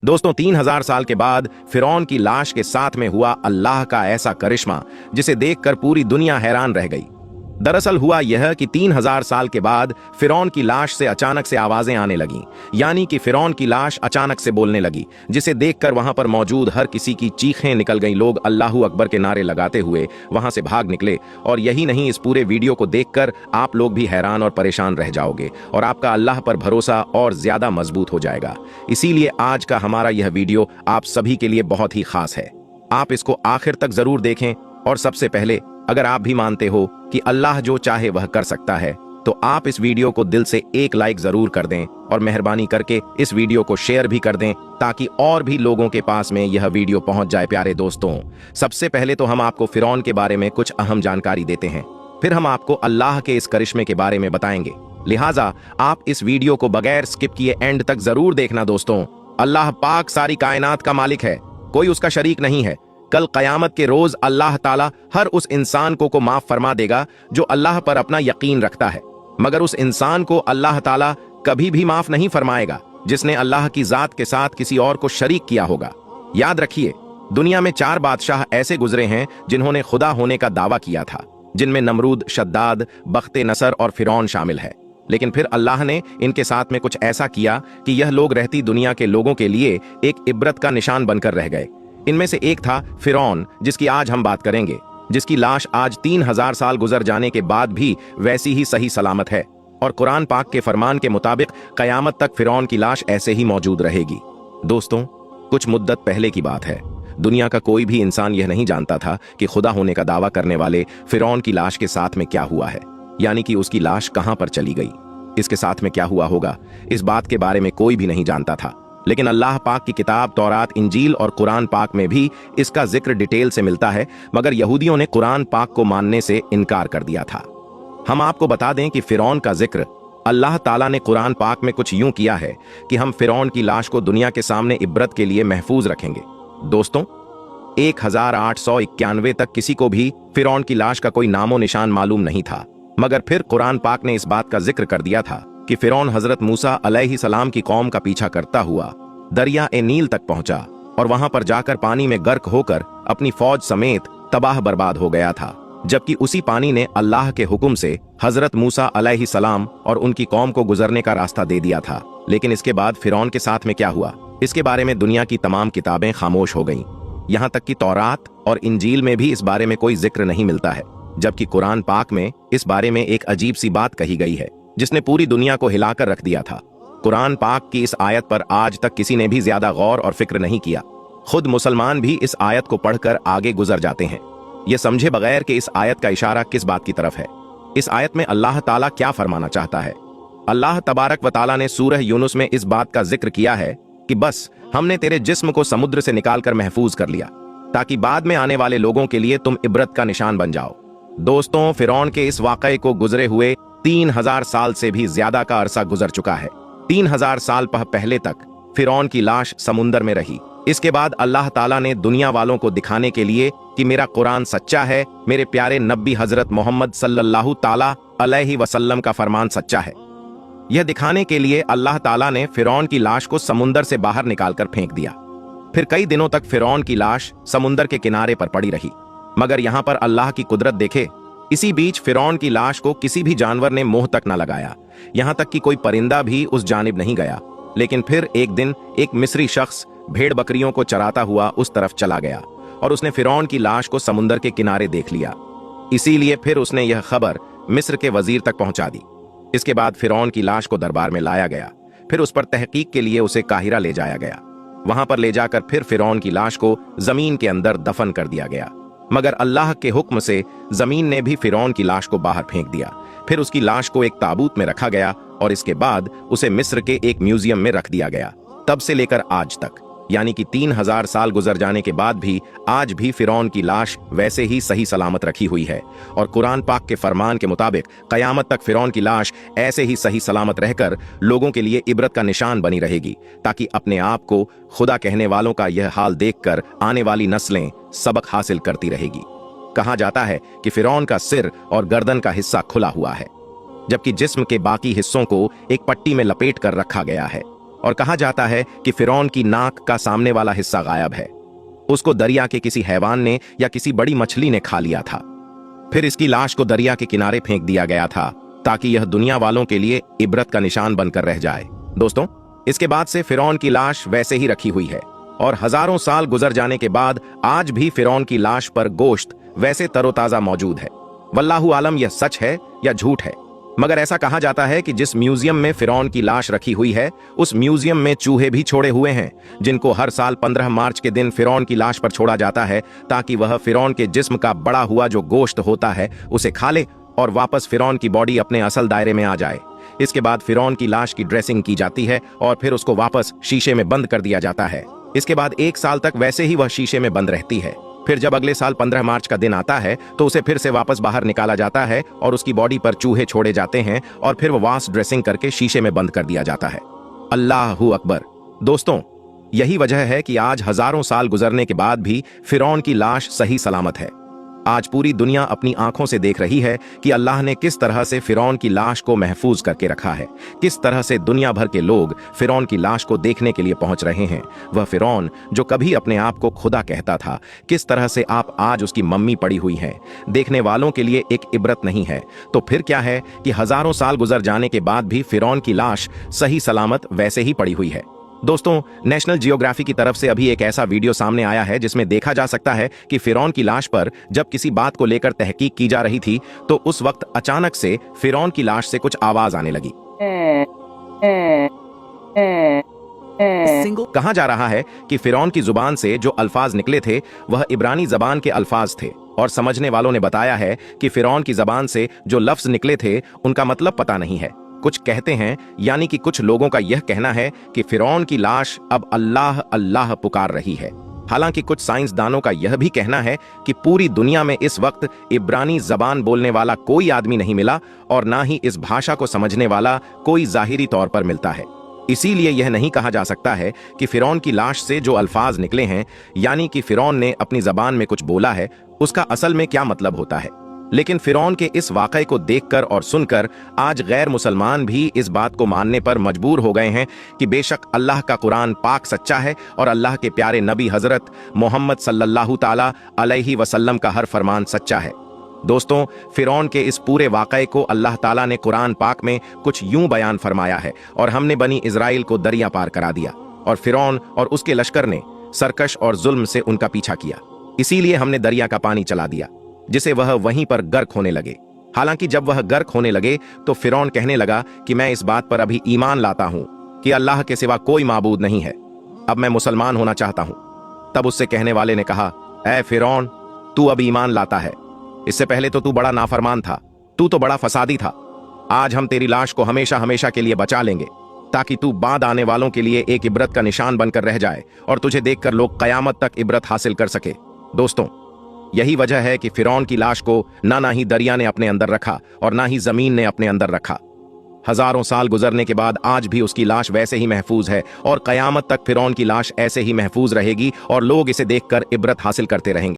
दोस्तों 3000 साल के बाद फिरौन की लाश के साथ में हुआ अल्लाह का ऐसा करिश्मा जिसे देखकर पूरी दुनिया हैरान रह गई। दरअसल हुआ यह कि 3000 साल के बाद फिरौन की लाश से अचानक से आवाजें आने लगीं, यानी कि फिरौन की लाश अचानक से बोलने लगी, जिसे देखकर वहां पर मौजूद हर किसी की चीखें निकल गईं। लोग अल्लाहू अकबर के नारे लगाते हुए वहां से भाग निकले। और यही नहीं, इस पूरे वीडियो को देखकर आप लोग भी हैरान और परेशान रह जाओगे और आपका अल्लाह पर भरोसा और ज्यादा मजबूत हो जाएगा। इसीलिए आज का हमारा यह वीडियो आप सभी के लिए बहुत ही खास है। आप इसको आखिर तक जरूर देखें। और सबसे पहले, अगर आप भी मानते हो कि अल्लाह जो चाहे वह कर सकता है, तो आप इस वीडियो को दिल से एक लाइक जरूर कर दें और मेहरबानी करके इस वीडियो को शेयर भी कर दें ताकि और भी लोगों के पास में यह वीडियो पहुंच जाए। प्यारे दोस्तों, सबसे पहले तो हम आपको फिरौन के बारे में कुछ अहम जानकारी देते हैं, फिर हम आपको अल्लाह के इस करिश्मे के बारे में बताएंगे। लिहाजा आप इस वीडियो को बगैर स्किप किए एंड तक जरूर देखना। दोस्तों, अल्लाह पाक सारी कायनात का मालिक है, कोई उसका शरीक नहीं है। कल कयामत के रोज अल्लाह ताला हर उस इंसान को माफ फरमा देगा जो अल्लाह पर अपना यकीन रखता है, मगर उस इंसान को अल्लाह ताला कभी भी माफ नहीं फरमाएगा जिसने अल्लाह की जात के साथ किसी और को शरीक किया होगा। याद रखिए, दुनिया में 4 बादशाह ऐसे गुजरे हैं जिन्होंने खुदा होने का दावा किया था, जिनमें नमरूद, शद्दाद, बख्ते नसर और फिरौन शामिल है। लेकिन फिर अल्लाह ने इनके साथ में कुछ ऐसा किया कि यह लोग रहती दुनिया के लोगों के लिए एक इबरत का निशान बनकर रह गए। इनमें से एक था फिरौन, जिसकी आज हम बात करेंगे, जिसकी लाश आज 3000 साल गुजर जाने के बाद भी वैसी ही सही सलामत है। और कुरान पाक के फरमान के मुताबिक कयामत तक फिरौन की लाश ऐसे ही मौजूद रहेगी। दोस्तों, कुछ मुद्दत पहले की बात है, दुनिया का कोई भी इंसान यह नहीं जानता था कि खुदा होने का दावा करने वाले फिरौन की लाश के साथ में क्या हुआ है, यानी कि उसकी लाश कहां पर चली गई, इसके साथ में क्या हुआ होगा, इस बात के बारे में कोई भी नहीं जानता था। लेकिन अल्लाह पाक की किताब तौरात, इंजील और कुरान पाक में भी इसका जिक्र डिटेल से मिलता है, मगर यहूदियों ने कुरान पाक को मानने से इनकार कर दिया था। हम आपको बता दें कि फिरौन का जिक्र अल्लाह ताला ने कुरान पाक में कुछ यूं किया है कि हम फिरौन की लाश को दुनिया के सामने इबरत के लिए महफूज रखेंगे। दोस्तों, 1891 तक किसी को भी फिरौन की लाश का कोई नामो निशान मालूम नहीं था, मगर फिर कुरान पाक ने इस बात का जिक्र कर दिया था कि फिरौन हजरत मूसा अलैहिस्सलाम की कौम का पीछा करता हुआ दरिया ए नील तक पहुंचा और वहां पर जाकर पानी में गर्क होकर अपनी फौज समेत तबाह बर्बाद हो गया था, जबकि उसी पानी ने अल्लाह के हुक्म से हजरत मूसा अलैहिस्सलाम और उनकी कौम को गुजरने का रास्ता दे दिया था। लेकिन इसके बाद फिरौन के साथ में क्या हुआ, इसके बारे में दुनिया की तमाम किताबें खामोश हो गईं। यहां तक कि तौरात और इंजील में भी इस बारे में कोई जिक्र नहीं मिलता है, जबकि कुरान पाक में इस बारे में एक अजीब सी बात कही गई है जिसने पूरी दुनिया को हिलाकर रख दिया था। कुरान पाक की इस आयत पर आज तक किसी ने भी ज्यादा गौर और फिक्र नहीं किया। खुद मुसलमान भी इस आयत को पढ़कर आगे गुजर जाते हैं, ये समझे बगैर कि इस आयत का इशारा किस बात की तरफ है। इस आयत में अल्लाह ताला क्या फरमाना चाहता है। अल्लाह तबारक व ताला ने सूरह यूनुस में इस बात का जिक्र किया है कि बस हमने तेरे जिस्म को समुद्र से निकालकर महफूज कर लिया ताकि बाद में आने वाले लोगों के लिए तुम इबरत का निशान बन जाओ। दोस्तों, फिरौन के इस वाकये को गुजरे हुए 3000 साल से भी ज्यादा का अरसा गुजर चुका है। 3000 साल पहले तक फिरौन की लाश समुंदर में रही। इसके बाद अल्लाह ताला ने दुनिया वालों को दिखाने के लिए कि मेरा कुरान सच्चा है, मेरे प्यारे नबी हजरत मोहम्मद सल्लल्लाहु ताला अलैहि वसल्लम का फरमान सच्चा है, यह दिखाने के लिए अल्लाह ताला ने फिरौन की लाश को समुंदर से बाहर निकालकर फेंक दिया। फिर कई दिनों तक फिरौन की लाश समुंदर के किनारे पर पड़ी रही, मगर यहां पर अल्लाह की कुदरत देखे, इसी बीच फिरौन की लाश को किसी भी जानवर ने मुंह तक न लगाया, यहां तक कि कोई परिंदा भी उस जानिब नहीं गया। लेकिन फिर एक दिन एक मिस्री शख्स भेड़ बकरियों को चराता हुआ उस तरफ चला गया और उसने फिरौन की लाश को समुंदर के किनारे देख लिया। इसीलिए फिर उसने यह खबर मिस्र के वजीर तक पहुंचा दी। इसके बाद फिरौन की लाश को दरबार में लाया गया, फिर उस पर तहकीक के लिए उसे काहिरा ले जाया गया। वहां पर ले जाकर फिर फिरौन की लाश को जमीन के अंदर दफन कर दिया गया, मगर अल्लाह के हुक्म से जमीन ने भी फिरौन की लाश को बाहर फेंक दिया। फिर उसकी लाश को एक ताबूत में रखा गया और इसके बाद उसे मिस्र के एक म्यूजियम में रख दिया गया। तब से लेकर आज तक, यानी कि 3000 साल गुजर जाने के बाद भी आज भी फिरौन की लाश वैसे ही सही सलामत रखी हुई है। और कुरान पाक के फरमान के मुताबिक कयामत तक फिरौन की लाश ऐसे ही सही सलामत रहकर लोगों के लिए इबरत का निशान बनी रहेगी, ताकि अपने आप को खुदा कहने वालों का यह हाल देखकर आने वाली नस्लें सबक हासिल करती रहेगी। कहा जाता है कि फिरौन का सिर और गर्दन का हिस्सा खुला हुआ है, जबकि जिस्म के बाकी हिस्सों को एक पट्टी में लपेट कर रखा गया है। और कहा जाता है कि फिरौन की नाक का सामने वाला हिस्सा गायब है। उसको दरिया के किसी हैवान ने या किसी बड़ी मछली ने खा लिया था। फिर इसकी लाश को दरिया के किनारे फेंक दिया गया था ताकि यह दुनिया वालों के लिए इबरत का निशान बनकर रह जाए। दोस्तों, इसके बाद से फिरौन की लाश वैसे ही रखी हुई है और हजारों साल गुजर जाने के बाद आज भी फिरौन की लाश पर गोश्त वैसे तरोताजा मौजूद है। वल्लाहु आलम यह सच है या झूठ है, मगर ऐसा कहा जाता है कि जिस म्यूजियम में फिरौन की लाश रखी हुई है उस म्यूजियम में चूहे भी छोड़े हुए हैं, जिनको हर साल 15 मार्च के दिन फिरौन की लाश पर छोड़ा जाता है ताकि वह फिरौन के जिस्म का बड़ा हुआ जो गोश्त होता है उसे खा ले और वापस फिरौन की बॉडी अपने असल दायरे में आ जाए। इसके बाद फिरौन की लाश की ड्रेसिंग की जाती है और फिर उसको वापस शीशे में बंद कर दिया जाता है। इसके बाद 1 साल तक वैसे ही वह शीशे में बंद रहती है। फिर जब अगले साल 15 मार्च का दिन आता है तो उसे फिर से वापस बाहर निकाला जाता है और उसकी बॉडी पर चूहे छोड़े जाते हैं और फिर वह वास ड्रेसिंग करके शीशे में बंद कर दिया जाता है। अल्लाहु अकबर। दोस्तों, यही वजह है कि आज हजारों साल गुजरने के बाद भी फिरौन की लाश सही सलामत है। आज पूरी दुनिया अपनी आंखों से देख रही है कि अल्लाह ने किस तरह से फिरौन की लाश को महफूज करके रखा है, किस तरह से दुनिया भर के लोग फिरौन की लाश को देखने के लिए पहुंच रहे हैं। वह फिरौन जो कभी अपने आप को खुदा कहता था, किस तरह से आप आज उसकी मम्मी पड़ी हुई हैं, देखने वालों के लिए एक इबरत नहीं है तो फिर क्या है कि हजारों साल गुजर जाने के बाद भी फिरौन की लाश सही सलामत वैसे ही पड़ी हुई है। दोस्तों, नेशनल जियोग्राफी की तरफ से अभी एक ऐसा वीडियो सामने आया है जिसमें देखा जा सकता है कि फिरौन की लाश पर जब किसी बात को लेकर तहकीक की जा रही थी तो उस वक्त अचानक से फिरौन की लाश से कुछ आवाज आने लगी। कहा जा रहा है कि फिरौन की जुबान से जो अल्फाज निकले थे वह इब्रानी जबान के अल्फाज थे और समझने वालों ने बताया है कि फिरौन की जबान से जो लफ्ज निकले थे उनका मतलब पता नहीं है। कुछ कहते हैं, यानी कि कुछ लोगों का यह कहना है कि फिरौन की लाश अब अल्लाह अल्लाह पुकार रही है। हालांकि कुछ साइंसदानों का यह भी कहना है कि पूरी दुनिया में इस वक्त इब्रानी जबान बोलने वाला कोई आदमी नहीं मिला और ना ही इस भाषा को समझने वाला कोई जाहिरी तौर पर मिलता है। इसीलिए यह नहीं कहा जा सकता है कि फिरौन की लाश से जो अल्फाज निकले हैं, यानी कि फिरौन ने अपनी जबान में कुछ बोला है, उसका असल में क्या मतलब होता है। लेकिन फिरौन के इस वाकये को देखकर और सुनकर आज गैर मुसलमान भी इस बात को मानने पर मजबूर हो गए हैं कि बेशक अल्लाह का कुरान पाक सच्चा है और अल्लाह के प्यारे नबी हजरत मोहम्मद सल्लल्लाहु ताला अलैहि वसल्लम का हर फरमान सच्चा है। दोस्तों, फिरौन के इस पूरे वाकये को अल्लाह ताला ने कुरान पाक में कुछ यूं बयान फरमाया है और हमने बनी इजराइल को दरिया पार करा दिया और फिरौन और उसके लश्कर ने सरकश और जुल्म से उनका पीछा किया। इसीलिए हमने दरिया का पानी चला दिया जिसे वह वहीं पर गर्क होने लगे। हालांकि जब वह गर्क होने लगे तो फिरौन कहने लगा कि मैं इस बात पर अभी ईमान लाता हूं कि अल्लाह के सिवा कोई माबूद नहीं है, अब मैं मुसलमान होना चाहता हूं। तब उससे कहने वाले ने कहा, ऐ फिरौन, तू अब ईमान लाता है, इससे पहले तो तू बड़ा नाफरमान था, तू तो बड़ा फसादी था। आज हम तेरी लाश को हमेशा हमेशा के लिए बचा लेंगे ताकि तू बाद आने वालों के लिए एक इबरत का निशान बनकर रह जाए और तुझे देखकर लोग कयामत तक इबरत हासिल कर सके। दोस्तों, यही वजह है कि फिरौन की लाश को ना ही दरिया ने अपने अंदर रखा और ना ही जमीन ने अपने अंदर रखा। हजारों साल गुजरने के बाद आज भी उसकी लाश वैसे ही महफूज है और कयामत तक फिरौन की लाश ऐसे ही महफूज रहेगी और लोग इसे देखकर इबरत हासिल करते रहेंगे।